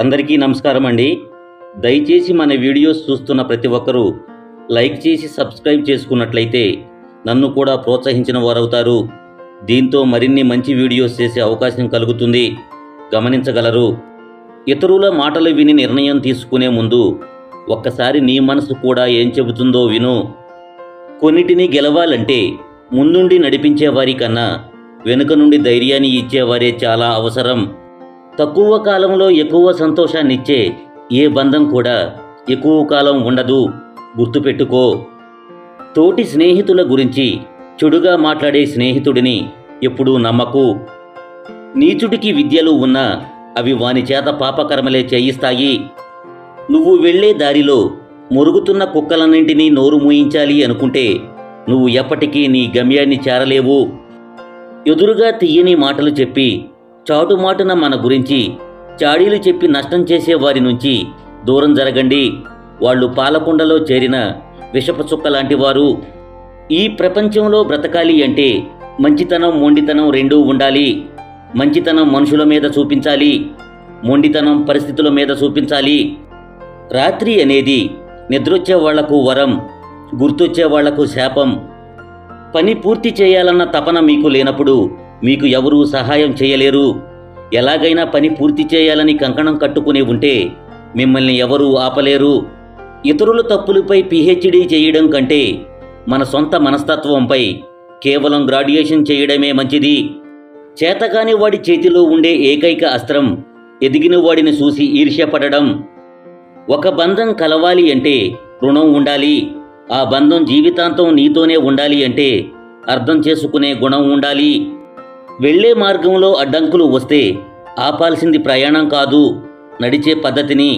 అందరికీ నమస్కారం అండి. దయచేసి మన వీడియోస్ చూస్తున్న ప్రతి ఒక్కరూ లైక్ చేసి సబ్స్క్రైబ్ చేసుకున్నట్లయితే నన్ను కూడా ప్రోత్సహించిన వారవుతారు. దీంతో మరిన్ని మంచి వీడియోస్ చేసే అవకాశం కలుగుతుంది, గమనించగలరు. ఇతరుల మాటలు విని నిర్ణయం తీసుకునే ముందు ఒక్కసారి నీ మనసు కూడా ఏం చెబుతుందో విను. కొన్నిటిని గెలవాలంటే ముందుండి నడిపించేవారి కన్నా వెనుక నుండి ధైర్యాన్ని ఇచ్చేవారే చాలా అవసరం. తక్కువ కాలంలో ఎక్కువ సంతోషాన్నిచ్చే ఏ బంధం కూడా ఎక్కువ కాలం ఉండదు, గుర్తుపెట్టుకో. తోటి స్నేహితుల గురించి చెడుగా మాట్లాడే స్నేహితుడిని ఎప్పుడూ నమ్మకు. నీచుడికి విద్యలు ఉన్నా అవి వాని చేత పాపకర్మలే చేయిస్తాయి. నువ్వు వెళ్లే దారిలో మురుగుతున్న కుక్కలన్నింటినీ నోరు మూయించాలి అనుకుంటే నువ్వు ఎప్పటికీ నీ గమ్యాన్ని చేరలేవు. ఎదురుగా తీయని మాటలు చెప్పి చాటుమాటున మన గురించి చాడీలు చెప్పి నష్టం చేసే వారి నుంచి దూరం జరగండి. వాళ్ళు పాలకుండలో చేరిన విషపు చుక్క లాంటి వారు. ఈ ప్రపంచంలో బ్రతకాలి అంటే మంచితనం మొండితనం రెండూ ఉండాలి. మంచితనం మనుషుల మీద చూపించాలి, మొండితనం పరిస్థితుల మీద చూపించాలి. రాత్రి అనేది నిద్రొచ్చే వాళ్లకు వరం, గుర్తొచ్చే వాళ్లకు శాపం. పని పూర్తి చేయాలన్న తపన మీకు లేనప్పుడు మీకు ఎవరూ సహాయం చేయలేరు. ఎలాగైనా పని పూర్తి చేయాలని కంకణం కట్టుకుని ఉంటే మిమ్మల్ని ఎవరూ ఆపలేరు. ఇతరుల తప్పులపై PhD చేయడం కంటే మన సొంత మనస్తత్వంపై కేవలం గ్రాడ్యుయేషన్ చేయడమే మంచిది. చేతగాని వాడి చేతిలో ఉండే ఏకైక అస్త్రం ఎదిగిన వాడిని చూసి ఈర్ష్యపడడం. ఒక బంధం కలవాలి అంటే రుణం ఉండాలి. ఆ బంధం జీవితాంతం నీతోనే ఉండాలి అంటే అర్థం చేసుకునే గుణం ఉండాలి. వెళ్లే మార్గంలో అడ్డంకులు వస్తే ఆపాల్సింది ప్రయాణం కాదు, నడిచే పద్ధతిని.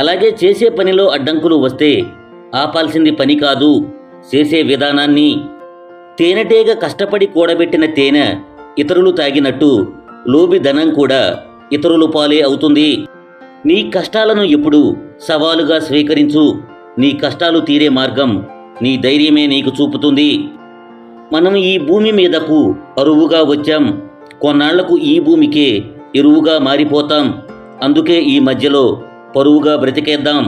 అలాగే చేసే పనిలో అడ్డంకులు వస్తే ఆపాల్సింది పని కాదు, చేసే విధానాన్ని. తేనెటీగ కష్టపడి కూడబెట్టిన తేనె ఇతరులు తాగినట్టు లోబి ధనం కూడా ఇతరులు పాలే అవుతుంది. నీ కష్టాలను ఎప్పుడు సవాలుగా స్వీకరించు. నీ కష్టాలు తీరే మార్గం నీ ధైర్యమే నీకు చూపుతుంది. మనం ఈ భూమి మీదకు అరువుగా వచ్చాం, కొన్నాళ్లకు ఈ భూమికే ఎరువుగా మారిపోతాం. అందుకే ఈ మధ్యలో పరువుగా బ్రతికేద్దాం.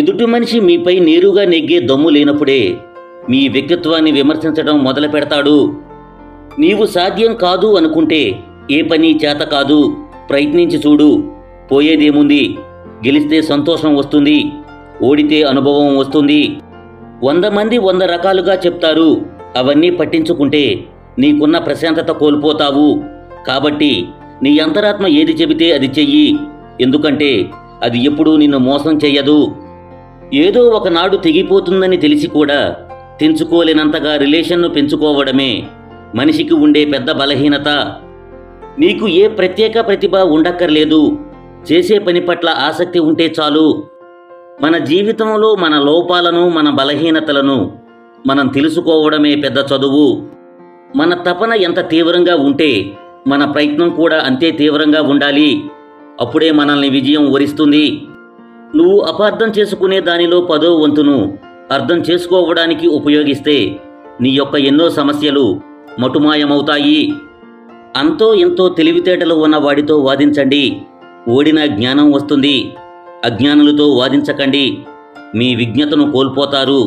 ఎదుటి మనిషి మీపై నేరుగా నెగ్గే దమ్ము లేనప్పుడే మీ వ్యక్తిత్వాన్ని విమర్శించడం మొదలు పెడతాడు. నీవు సాధ్యం కాదు అనుకుంటే ఏ పని చేత కాదు, ప్రయత్నించి చూడు. పోయేదేముంది? గెలిస్తే సంతోషం వస్తుంది, ఓడితే అనుభవం వస్తుంది. 100 మంది 100 రకాలుగా చెప్తారు. అవన్నీ పట్టించుకుంటే నీకున్న ప్రశాంతత కోల్పోతావు. కాబట్టి నీ అంతరాత్మ ఏది చెబితే అది చెయ్యి. ఎందుకంటే అది ఎప్పుడూ నిన్ను మోసం చెయ్యదు. ఏదో ఒకనాడు తెగిపోతుందని తెలిసి కూడా తెంచుకోలేనంతగా రిలేషన్ను పెంచుకోవడమే మనిషికి ఉండే పెద్ద బలహీనత. నీకు ఏ ప్రత్యేక ప్రతిభ ఉండక్కర్లేదు. చేసే పని పట్ల ఆసక్తి ఉంటే చాలు. మన జీవితంలో మన లోపాలను, మన బలహీనతలను మనం తెలుసుకోవడమే పెద్ద చదువు. మన తపన ఎంత తీవ్రంగా ఉంటే మన ప్రయత్నం కూడా అంతే తీవ్రంగా ఉండాలి. అప్పుడే మనల్ని విజయం వరిస్తుంది. నువ్వు అపార్థం చేసుకునే దానిలో 10వ వంతును అర్థం చేసుకోవడానికి ఉపయోగిస్తే నీ యొక్క ఎన్నో సమస్యలు మటుమాయమవుతాయి. అంతో ఎంతో తెలివితేటలు ఉన్న వాడితో వాదించండి, ఓడిన జ్ఞానం వస్తుంది. అజ్ఞానులతో వాదించకండి, మీ విజ్ఞతను కోల్పోతారు.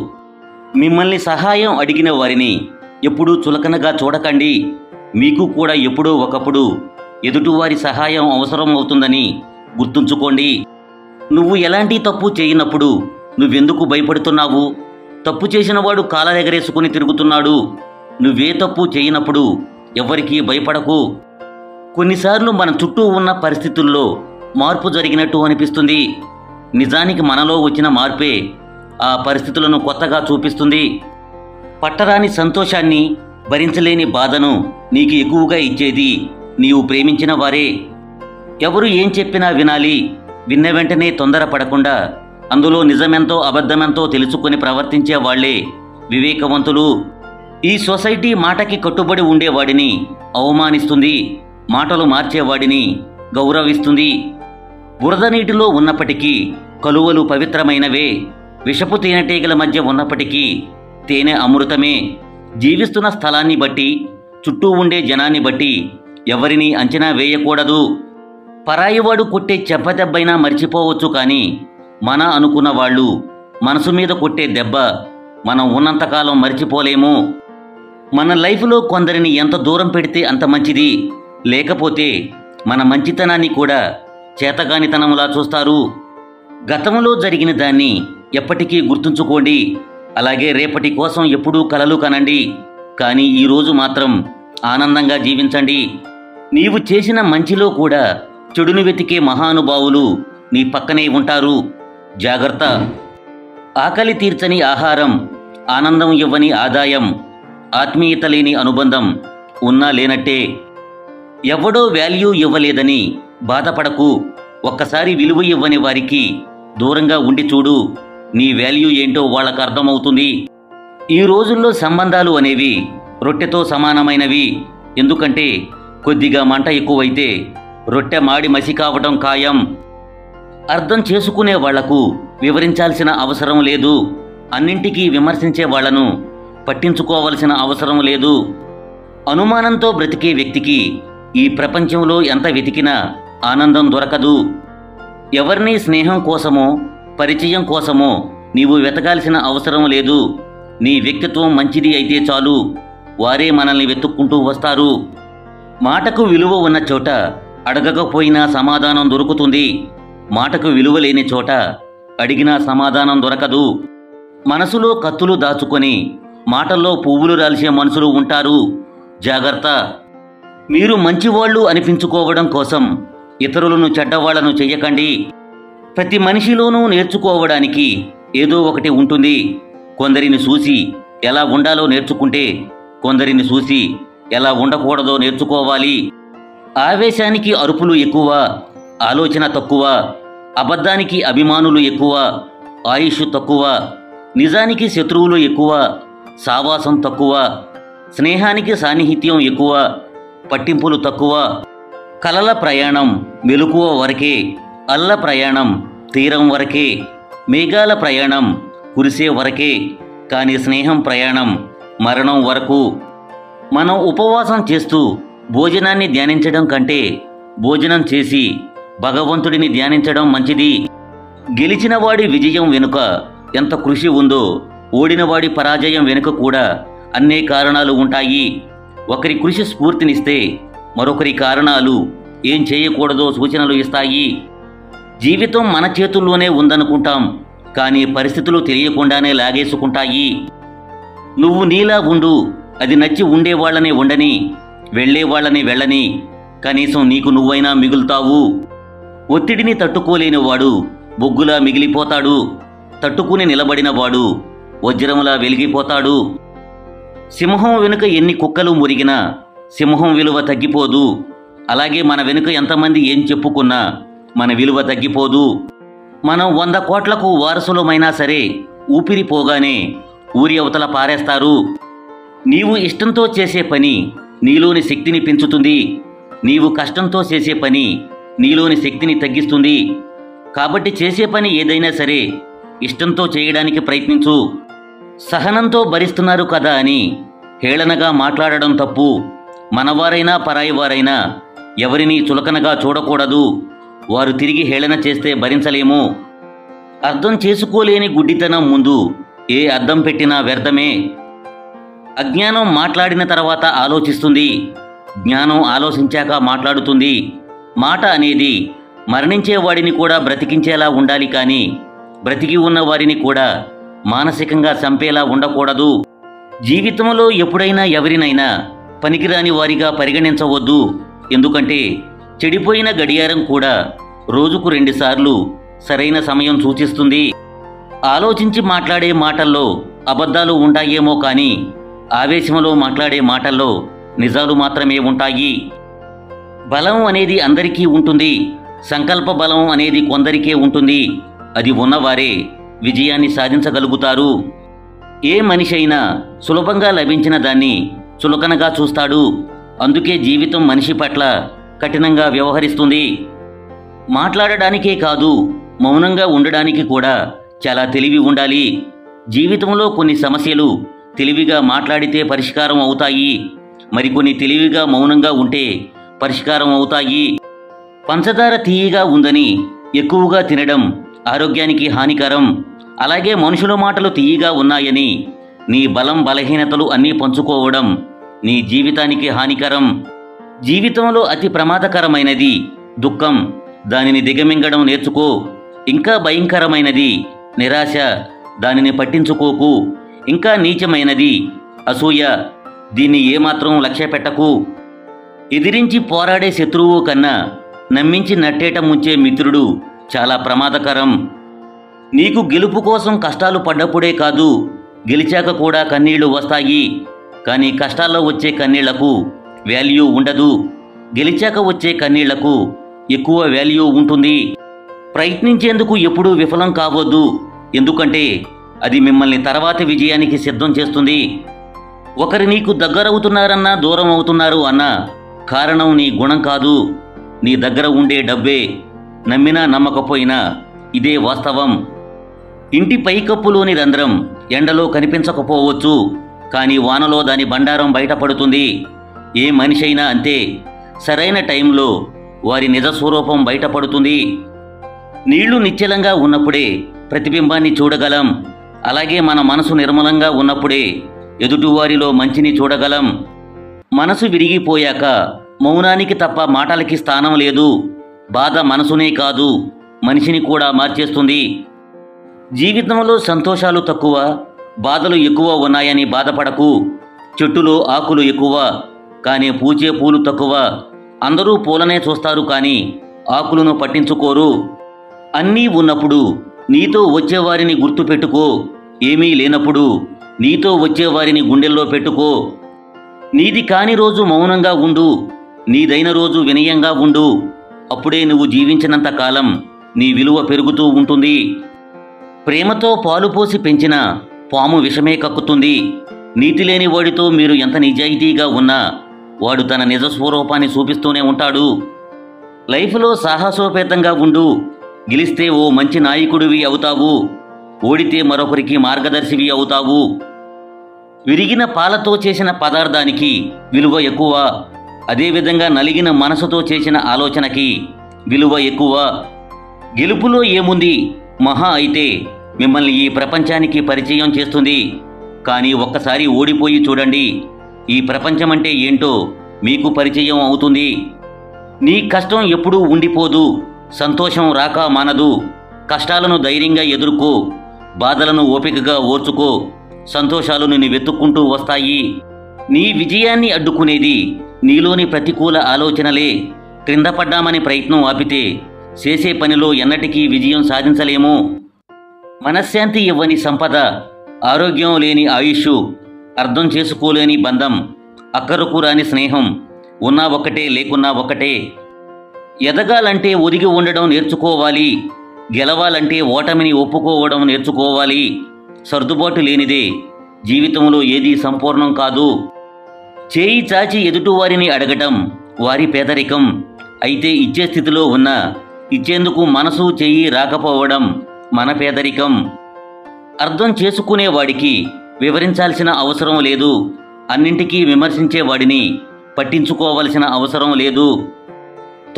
మిమ్మల్ని సహాయం అడిగిన వారిని ఎప్పుడూ చులకనగా చూడకండి. మీకు కూడా ఎప్పుడో ఒకప్పుడు ఎదుటివారి సహాయం అవసరం అవుతుందని గుర్తుంచుకోండి. నువ్వు ఎలాంటి తప్పు చేయనప్పుడు నువ్వెందుకు భయపడుతున్నావు? తప్పు చేసిన వాడు కాలరెగరేసుకుని తిరుగుతున్నాడు. నువ్వే తప్పు చేయనప్పుడు ఎవరికీ భయపడకు. కొన్నిసార్లు మన చుట్టూ ఉన్న పరిస్థితుల్లో మార్పు జరిగినట్టు అనిపిస్తుంది. నిజానికి మనలో వచ్చిన మార్పే ఆ పరిస్థితులను కొత్తగా చూపిస్తుంది. పట్టరాని సంతోషాన్ని, భరించలేని బాధను నీకు ఎక్కువగా ఇచ్చేది నీవు ప్రేమించిన వారే. ఎవరు ఏం చెప్పినా వినాలి. విన్న వెంటనే తొందరపడకుండా అందులో నిజమెంతో అబద్ధమెంతో తెలుసుకొని ప్రవర్తించే వాళ్లే వివేకవంతులు. ఈ సొసైటీ మాటకి కట్టుబడి ఉండేవాడిని అవమానిస్తుంది, మాటలు మార్చేవాడిని గౌరవిస్తుంది. బురద నీటిలో ఉన్నప్పటికీ కలువలు పవిత్రమైనవే. విషపు తేనెటీగల మధ్య ఉన్నప్పటికీ తేనె అమృతమే. జీవిస్తున్న స్థలాన్ని బట్టి, చుట్టూ ఉండే జనాన్ని బట్టి ఎవరిని అంచనా వేయకూడదు. పరాయివాడు కొట్టే చెంపదెబ్బైనా మర్చిపోవచ్చు, కానీ మన అనుకున్న వాళ్ళు మనసు మీద కొట్టే దెబ్బ మనం ఉన్నంతకాలం మర్చిపోలేము. మన లైఫ్లో కొందరిని ఎంత దూరం పెడితే అంత మంచిది. లేకపోతే మన మంచితనాన్ని కూడా చేతగానితనంలా చూస్తారు. గతంలో జరిగిన దాన్ని ఎప్పటికీ గుర్తుంచుకోండి. అలాగే రేపటి కోసం ఎప్పుడూ కలలు కనండి. కానీ ఈరోజు మాత్రం ఆనందంగా జీవించండి. నీవు చేసిన మంచిలో కూడా చెడును వెతికే మహానుభావులు నీ పక్కనే ఉంటారు. జాగ్రత్త. ఆకలి తీర్చని ఆహారం, ఆనందం ఇవ్వని ఆదాయం, ఆత్మీయత లేని అనుబంధం ఉన్నా లేనట్టే. ఎవడో వాల్యూ ఇవ్వలేదని బాధపడకు. ఒక్కసారి విలువ ఇవ్వని వారికి దూరంగా ఉండి చూడు. నీ వాల్యూ ఏంటో వాళ్ళకు అర్థమవుతుంది. ఈ రోజుల్లో సంబంధాలు అనేవి రొట్టెతో సమానమైనవి. ఎందుకంటే కొద్దిగా మంట ఎక్కువైతే రొట్టె మాడి మసి కావడం ఖాయం. అర్థం చేసుకునే వాళ్లకు వివరించాల్సిన అవసరం లేదు. అన్నింటికీ విమర్శించే వాళ్లను పట్టించుకోవలసిన అవసరం లేదు. అనుమానంతో బ్రతికే వ్యక్తికి ఈ ప్రపంచంలో ఎంత వెతికినా ఆనందం దొరకదు. ఎవరినీ స్నేహం కోసమో పరిచయం కోసమో నీవు వెతకాల్సిన అవసరం లేదు. నీ వ్యక్తిత్వం మంచిది అయితే చాలు, వారే మనల్ని వెతుక్కుంటూ వస్తారు. మాటకు విలువ ఉన్న చోట అడగకపోయినా సమాధానం దొరుకుతుంది. మాటకు విలువ లేని చోట అడిగినా సమాధానం దొరకదు. మనసులో కత్తులు దాచుకొని మాటల్లో పువ్వులు రాల్చే మనుషులు ఉంటారు. జాగ్రత్త. మీరు మంచివాళ్ళు అనిపించుకోవడం కోసం ఇతరులను చెడ్డవాళ్లను చెయ్యకండి. ప్రతి మనిషిలోనూ నేర్చుకోవడానికి ఏదో ఒకటి ఉంటుంది. కొందరిని చూసి ఎలా ఉండాలో నేర్చుకుంటే కొందరిని చూసి ఎలా ఉండకూడదో నేర్చుకోవాలి. ఆవేశానికి అరుపులు ఎక్కువ, ఆలోచన తక్కువ. అబద్ధానికి అభిమానులు ఎక్కువ, ఆయుష్ తక్కువ. నిజానికి శత్రువులు ఎక్కువ, సావాసం తక్కువ. స్నేహానికి సాన్నిహిత్యం ఎక్కువ, పట్టింపులు తక్కువ. కలల ప్రయాణం మెలకువ వరకే, అల్ల ప్రయాణం తీరం వరకే, మేఘాల ప్రయాణం కురిసే వరకే. కానీ స్నేహం ప్రయాణం మరణం వరకు. మనం ఉపవాసం చేస్తూ భోజనాన్ని ధ్యానించడం కంటే భోజనం చేసి భగవంతుడిని ధ్యానించడం మంచిది. గెలిచినవాడి విజయం వెనుక ఎంత కృషి ఉందో ఓడినవాడి పరాజయం వెనుక కూడా అన్నే కారణాలు ఉంటాయి. ఒకరి కృషి స్ఫూర్తినిస్తే మరొకరి కారణాలు ఏం చేయకూడదో సూచనలు ఇస్తాయి. జీవితం మన చేతుల్లోనే ఉందనుకుంటాం, కానీ పరిస్థితులు తెలియకుండానే లాగేసుకుంటాయి. నువ్వు నీలా ఉండు, అది నచ్చి ఉండేవాళ్లనే ఉండని, వెళ్లేవాళ్లని వెళ్ళని. కనీసం నీకు నువ్వైనా మిగులుతావు. ఒత్తిడిని తట్టుకోలేనివాడు బొగ్గులా మిగిలిపోతాడు. తట్టుకుని నిలబడినవాడు వజ్రములా వెలిగిపోతాడు. సింహం వెనుక ఎన్ని కుక్కలు మురిగినా సింహం విలువ తగ్గిపోదు. అలాగే మన వెనుక ఎంతమంది ఏం చెప్పుకున్నా మన విలువ తగ్గిపోదు. మనం 100 కోట్లకు వారసులమైనా సరే ఊపిరిపోగానే ఊరి అవతల పారేస్తారు. నీవు ఇష్టంతో చేసే పని నీలోని శక్తిని పెంచుతుంది. నీవు కష్టంతో చేసే పని నీలోని శక్తిని తగ్గిస్తుంది. కాబట్టి చేసే పని ఏదైనా సరే ఇష్టంతో చేయడానికి ప్రయత్నించు. సహనంతో భరిస్తున్నారు కదా అని హేళనగా మాట్లాడడం తప్పు. మనవారైనా పరాయి వారైనా ఎవరినీ చులకనగా చూడకూడదు. వారు తిరిగి హేళన చేస్తే భరించలేము. అర్థం చేసుకోలేని గుడ్డితనం ముందు ఏ అద్దం పెట్టినా వ్యర్థమే. అజ్ఞానం మాట్లాడిన తర్వాత ఆలోచిస్తుంది. జ్ఞానం ఆలోచించాక మాట్లాడుతుంది. మాట అనేది మరణించే వాడిని కూడా బ్రతికించేలా ఉండాలి, కానీ బ్రతికి ఉన్న వారిని కూడా మానసికంగా చంపేలా ఉండకూడదు. జీవితంలో ఎప్పుడైనా ఎవరినైనా పనికిరాని వారిగా పరిగణించవద్దు. ఎందుకంటే చెడిపోయిన గడియారం కూడా రోజుకు 2 సార్లు సరైన సమయం సూచిస్తుంది. ఆలోచించి మాట్లాడే మాటల్లో అబద్ధాలు ఉంటాయేమో, కానీ ఆవేశంలో మాట్లాడే మాటల్లో నిజాలు మాత్రమే ఉంటాయి. బలం అనేది అందరికీ ఉంటుంది. సంకల్ప బలం అనేది కొందరికే ఉంటుంది. అది ఉన్నవారే విజయాన్ని సాధించగలుగుతారు. ఏ మనిషి అయినా సులభంగా లభించిన దాన్ని చులకనగా చూస్తాడు. అందుకే జీవితం మనిషి పట్ల కఠినంగా వ్యవహరిస్తుంది. మాట్లాడడానికే కాదు, మౌనంగా ఉండడానికి కూడా చాలా తెలివి ఉండాలి. జీవితంలో కొన్ని సమస్యలు తెలివిగా మాట్లాడితే పరిష్కారం అవుతాయి. మరికొన్ని తెలివిగా మౌనంగా ఉంటే పరిష్కారం అవుతాయి. పంచదార తీయగా ఉందని ఎక్కువగా తినడం ఆరోగ్యానికి హానికరం. అలాగే మనుషుల మాటలు తీయగా ఉన్నాయని నీ బలం బలహీనతలు అన్నీ పంచుకోవడం నీ జీవితానికి హానికరం. జీవితంలో అతి ప్రమాదకరమైనది దుఃఖం. దానిని దిగమింగడం నేర్చుకో. ఇంకా భయంకరమైనది నిరాశ. దానిని పట్టించుకోకు. ఇంకా నీచమైనది అసూయ. దీన్ని ఏమాత్రం లక్ష్య పెట్టకు. ఎదిరించి పోరాడే శత్రువు కన్నా నమ్మించి నట్టేట ముంచే మిత్రుడు చాలా ప్రమాదకరం. నీకు గెలుపు కోసం కష్టాలు పడ్డప్పుడే కాదు, గెలిచాక కూడా కన్నీళ్లు వస్తాయి. కానీ కష్టాల్లో వచ్చే కన్నీళ్లకు వాల్యూ ఉండదు. గెలిచాక వచ్చే కన్నీళ్లకు ఎక్కువ వాల్యూ ఉంటుంది. ప్రయత్నించేందుకు ఎప్పుడూ విఫలం కావద్దు. ఎందుకంటే అది మిమ్మల్ని తర్వాతి విజయానికి సిద్ధం చేస్తుంది. ఒకరు నీకు దగ్గరవుతున్నారన్నా దూరం అవుతున్నారు అన్నా కారణం నీ గుణం కాదు, నీ దగ్గర ఉండే డబ్బే. నమ్మినా నమ్మకపోయినా ఇదే వాస్తవం. ఇంటి పైకప్పులోని రంధ్రం ఎండలో కనిపించకపోవచ్చు, కానీ వానలో దాని బండారం బయటపడుతుంది. ఏ మనిషి అయినా అంతే. సరైన టైంలో వారి నిజ స్వరూపం బయటపడుతుంది. నీళ్లు నిశ్చలంగా ఉన్నప్పుడే ప్రతిబింబాన్ని చూడగలం. అలాగే మన మనసు నిర్మలంగా ఉన్నప్పుడే ఎదుటివారిలో మంచిని చూడగలం. మనసు విరిగిపోయాక మౌనానికి తప్ప మాటలకి స్థానం లేదు. బాధ మనసునే కాదు, మనిషిని కూడా మార్చేస్తుంది. జీవితంలో సంతోషాలు తక్కువ, బాధలు ఎక్కువ ఉన్నాయని బాధపడకు. చెట్టులో ఆకులు ఎక్కువ, కానీ పూచే పూలు తక్కువ. అందరూ పూలనే చూస్తారు కానీ ఆకులను పట్టించుకోరు. అన్నీ ఉన్నప్పుడు నీతో వచ్చేవారిని గుర్తుపెట్టుకో. ఏమీ లేనప్పుడు నీతో వచ్చేవారిని గుండెల్లో పెట్టుకో. నీది కాని రోజు మౌనంగా ఉండు, నీదైన రోజు వినయంగా ఉండు. అప్పుడే నువ్వు జీవించినంత కాలం నీ విలువ పెరుగుతూ ఉంటుంది. ప్రేమతో పాలు పోసి పెంచిన పాము విషమే కక్కుతుంది. నీతి లేని వాడితో మీరు ఎంత నిజాయితీగా ఉన్నా వాడు తన నిజ స్వరూపాన్ని చూపిస్తూనే ఉంటాడు. లైఫ్లో సాహసోపేతంగా ఉండు. గెలిస్తే ఓ మంచి నాయకుడివి అవుతావు, ఓడితే మరొకరికి మార్గదర్శివి అవుతావు. విరిగిన పాలతో చేసిన పదార్థానికి విలువ ఎక్కువ. అదేవిధంగా నలిగిన మనసుతో చేసిన ఆలోచనకి విలువ ఎక్కువ. గెలుపులో ఏముంది? మహా అయితే మిమ్మల్ని ఈ ప్రపంచానికి పరిచయం చేస్తుంది. కానీ ఒక్కసారి ఓడిపోయి చూడండి, ఈ ప్రపంచమంటే ఏంటో మీకు పరిచయం అవుతుంది. నీ కష్టం ఎప్పుడూ ఉండిపోదు. సంతోషం రాక మానదు. కష్టాలను ధైర్యంగా ఎదుర్కో. బాధలను ఓపికగా ఓర్చుకో. సంతోషాలు నిన్ను వెతుక్కుంటూ వస్తాయి. నీ విజయాన్ని అడ్డుకునేది నీలోని ప్రతికూల ఆలోచనలే. క్రింద పడ్డామని ప్రయత్నం ఆపితే చేసే పనిలో ఎన్నటికీ విజయం సాధించలేము. మనశ్శాంతి ఇవ్వని సంపద, ఆరోగ్యం లేని ఆయుష్, అర్థం చేసుకోలేని బంధం, అక్కరకు రాని స్నేహం, ఉన్నా ఒక్కటే లేకున్నా ఒక్కటే. ఎదగాలంటే ఒదిగి ఉండడం నేర్చుకోవాలి. గెలవాలంటే ఓటమిని ఒప్పుకోవడం నేర్చుకోవాలి. సర్దుబాటు లేనిదే జీవితంలో ఏదీ సంపూర్ణం కాదు. చేయి చాచి ఎదుటివారిని అడగటం వారి పేదరికం. అయితే ఇచ్చే స్థితిలో ఉన్న ఇచ్చేందుకు మనసు చెయ్యి రాకపోవడం మన పేదరికం. అర్థం చేసుకునేవాడికి వివరించాల్సిన అవసరం లేదు. అన్నింటికీ విమర్శించేవాడిని పట్టించుకోవలసిన అవసరం లేదు.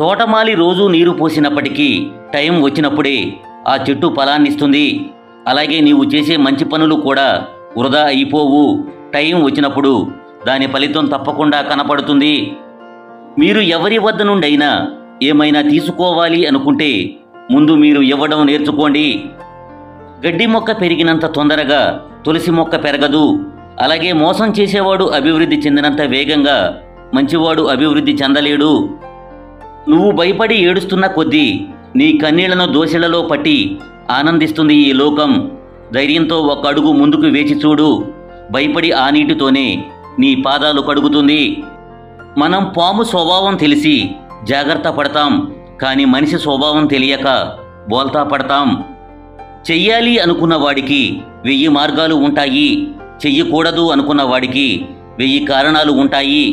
తోటమాలి రోజు నీరు పోసినప్పటికీ టైం వచ్చినప్పుడే ఆ చెట్టు ఫలాన్నిస్తుంది. అలాగే నీవు చేసే మంచి పనులు కూడా వృధా అయిపోవు. టైం వచ్చినప్పుడు దాని ఫలితం తప్పకుండా కనపడుతుంది. మీరు ఎవరి వద్ద నుండైనా ఏమైనా తీసుకోవాలి అనుకుంటే ముందు మీరు ఇవ్వడం నేర్చుకోండి. గడ్డి మొక్క పెరిగినంత తొందరగా తులసి మొక్క పెరగదు. అలాగే మోసం చేసేవాడు అభివృద్ధి చెందినంత వేగంగా మంచివాడు అభివృద్ధి చెందలేడు. నువ్వు భయపడి ఏడుస్తున్న కొద్దీ నీ కన్నీళ్లను దోశలలో పట్టి ఆనందిస్తుంది ఈ లోకం. ధైర్యంతో ఒక అడుగు ముందుకు వేచి చూడు. భయపడి ఆ నీటితోనే నీ పాదాలు కడుగుతుంది. మనం పాము స్వభావం తెలిసి జాగ్రత్త పడతాం, కానీ మనిషి స్వభావం తెలియక బోల్తా పడతాం. చెయ్యాలి అనుకున్న వాడికి 1000 మార్గాలు ఉంటాయి. చెయ్యకూడదు అనుకున్న వాడికి 1000 కారణాలు ఉంటాయి.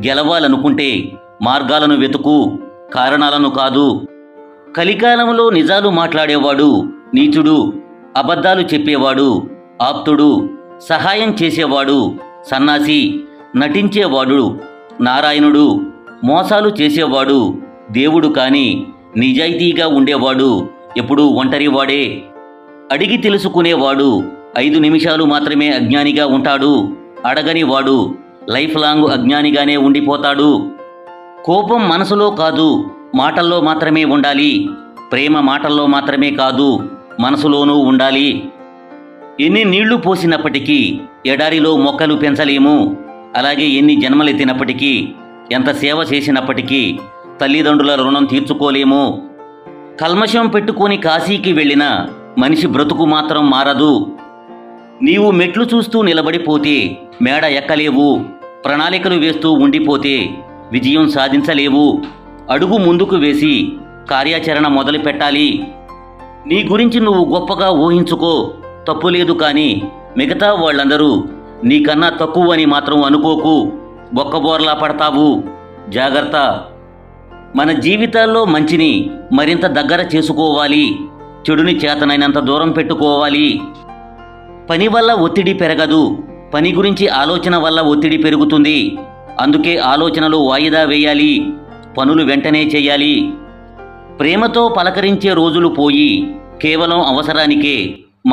గెలవాలనుకుంటే మార్గాలను వెతుకు, కారణాలను కాదు. కలికాలంలో నిజాలు మాట్లాడేవాడు నీచుడు, అబద్ధాలు చెప్పేవాడు ఆప్తుడు, సహాయం చేసేవాడు సన్నాసి, నటించేవాడు నారాయణుడు, మోసాలు చేసేవాడు దేవుడు కాని నిజాయితీగా ఉండేవాడు ఎప్పుడూ ఒంటరివాడే. అడిగి తెలుసుకునేవాడు 5 నిమిషాలు మాత్రమే అజ్ఞానిగా ఉంటాడు. అడగని వాడు లైఫ్ లాంగ్ అజ్ఞానిగానే ఉండిపోతాడు. కోపం మనసులో కాదు, మాటల్లో మాత్రమే ఉండాలి. ప్రేమ మాటల్లో మాత్రమే కాదు, మనసులోనూ ఉండాలి. ఎన్ని నీళ్లు పోసినప్పటికీ ఎడారిలో మొక్కలు పెంచలేము. అలాగే ఎన్ని జన్మలెత్తినప్పటికీ, ఎంత సేవ చేసినప్పటికీ తల్లిదండ్రుల రుణం తీర్చుకోలేము. కల్మషం పెట్టుకొని కాశీకి వెళ్ళిన మనిషి బ్రతుకు మాత్రం మారదు. నీవు మెట్లు చూస్తూ నిలబడిపోతే మేడ ఎక్కలేవు. ప్రణాళికలు వేస్తూ ఉండిపోతే విజయం సాధించలేవు. అడుగు ముందుకు వేసి కార్యాచరణ మొదలు పెట్టాలి. నీ గురించి నువ్వు గొప్పగా ఊహించుకో, తప్పులేదు. కానీ మిగతా వాళ్ళందరూ నీకన్నా తక్కువ అని మాత్రం అనుకోకు. బొక్కబోర్లా పడతావు. జాగ్రత్త. మన జీవితాల్లో మంచిని మరింత దగ్గర చేసుకోవాలి. చెడుని చేతనైనంత దూరం పెట్టుకోవాలి. పని వల్ల ఒత్తిడి పెరగదు, పని గురించి ఆలోచన వల్ల ఒత్తిడి పెరుగుతుంది. అందుకే ఆలోచనలు వాయిదా వేయాలి, పనులు వెంటనే చేయాలి. ప్రేమతో పలకరించే రోజులు పోయి కేవలం అవసరానికే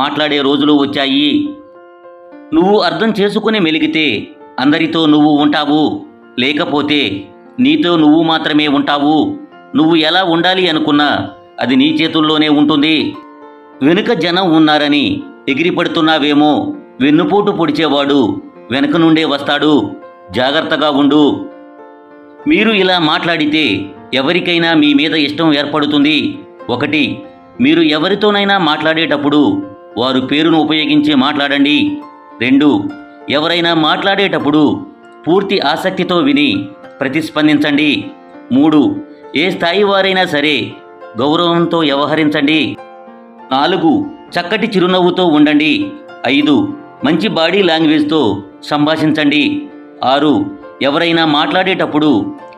మాట్లాడే రోజులు వచ్చాయి. నువ్వు అర్థం చేసుకుని మెలిగితే అందరితో నువ్వు ఉంటావు. లేకపోతే నీతో నువ్వు మాత్రమే ఉంటావు. నువ్వు ఎలా ఉండాలి అనుకున్నా అది నీ చేతుల్లోనే ఉంటుంది. వెనుక జనం ఉన్నారని ఎగిరిపడుతున్నావేమో, వెన్నుపోటు పొడిచేవాడు వెనుక నుండే వస్తాడు. జాగ్రత్తగా ఉండు. మీరు ఇలా మాట్లాడితే ఎవరికైనా మీ మీద ఇష్టం ఏర్పడుతుంది. 1. మీరు ఎవరితోనైనా మాట్లాడేటప్పుడు వారు పేరును ఉపయోగించి మాట్లాడండి. 2. ఎవరైనా మాట్లాడేటప్పుడు పూర్తి ఆసక్తితో విని ప్రతిస్పందించండి. 3. ఏ స్థాయి వారైనా సరే గౌరవంతో వ్యవహరించండి. 4. చక్కటి చిరునవ్వుతో ఉండండి. 5. మంచి బాడీ లాంగ్వేజ్తో సంభాషించండి. 6. ఎవరైనా మాట్లాడేటప్పుడు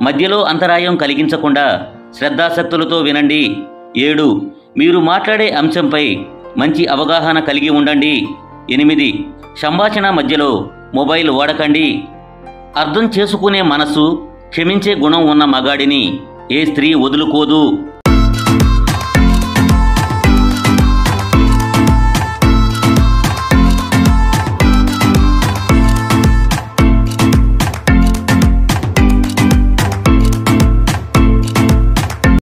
మధ్యలో అంతరాయం కలిగించకుండా శ్రద్ధాసక్తులతో వినండి. 7. మీరు మాట్లాడే అంశంపై మంచి అవగాహన కలిగి ఉండండి. 8. సంభాషణ మధ్యలో మొబైల్ వాడకండి. అర్థం చేసుకునే మనసు, క్షమించే గుణం ఉన్న మగాడిని ఏ స్త్రీ వదులుకోదు.